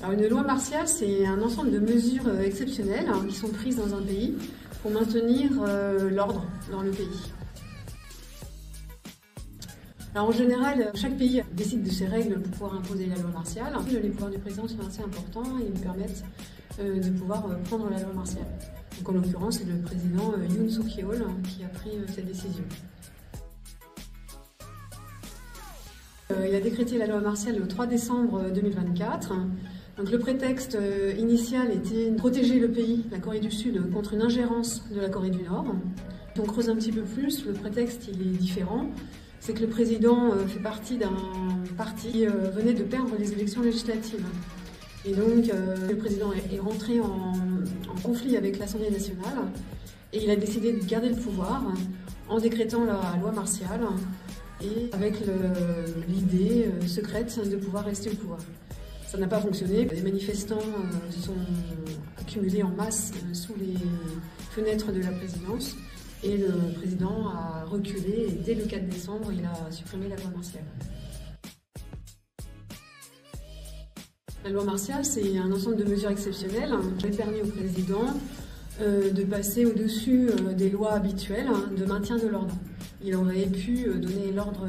Alors une loi martiale, c'est un ensemble de mesures exceptionnelles qui sont prises dans un pays pour maintenir l'ordre dans le pays. Alors en général, chaque pays décide de ses règles pour pouvoir imposer la loi martiale. Les pouvoirs du président sont assez importants et lui permettent de pouvoir prendre la loi martiale. Donc en l'occurrence, c'est le président Yoon Suk-yeol qui a pris cette décision. Il a décrété la loi martiale le 3 décembre 2024. Donc le prétexte initial était de protéger le pays, la Corée du Sud, contre une ingérence de la Corée du Nord. Si on creuse un petit peu plus, le prétexte il est différent. C'est que le président fait partie d'un parti qui venait de perdre les élections législatives. Et donc le président est rentré en conflit avec l'Assemblée nationale et il a décidé de garder le pouvoir en décrétant la loi martiale et avec l'idée secrète de pouvoir rester au pouvoir. Ça n'a pas fonctionné. Les manifestants se sont accumulés en masse sous les fenêtres de la présidence et le président a reculé et dès le 4 décembre, il a supprimé la loi martiale. La loi martiale, c'est un ensemble de mesures exceptionnelles qui permet au président de passer au-dessus des lois habituelles de maintien de l'ordre. Il aurait pu donner l'ordre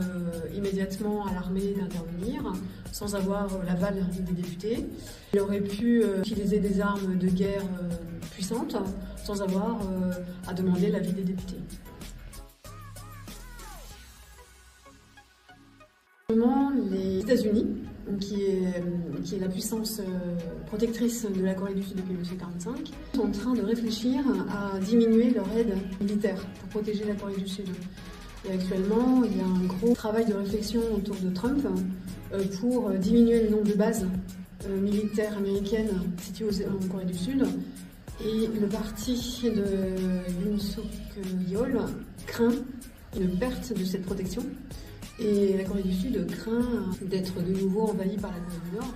immédiatement à l'armée d'intervenir sans avoir l'aval des députés. Il aurait pu utiliser des armes de guerre puissantes sans avoir à demander l'avis des députés. Les États-Unis, qui est la puissance protectrice de la Corée du Sud depuis 1945, sont en train de réfléchir à diminuer leur aide militaire pour protéger la Corée du Sud. Et actuellement, il y a un gros travail de réflexion autour de Trump pour diminuer le nombre de bases militaires américaines situées en Corée du Sud. Et le parti de Yoon Suk-yeol craint une perte de cette protection. Et la Corée du Sud craint d'être de nouveau envahie par la Corée du Nord.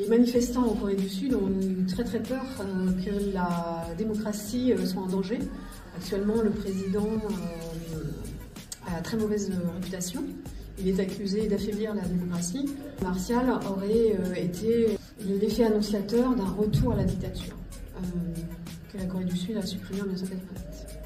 Les manifestants en Corée du Sud ont eu très peur que la démocratie soit en danger. Actuellement, le président a très mauvaise réputation. Il est accusé d'affaiblir la démocratie. Martial aurait été l'effet annonciateur d'un retour à la dictature que la Corée du Sud a supprimé en 1988.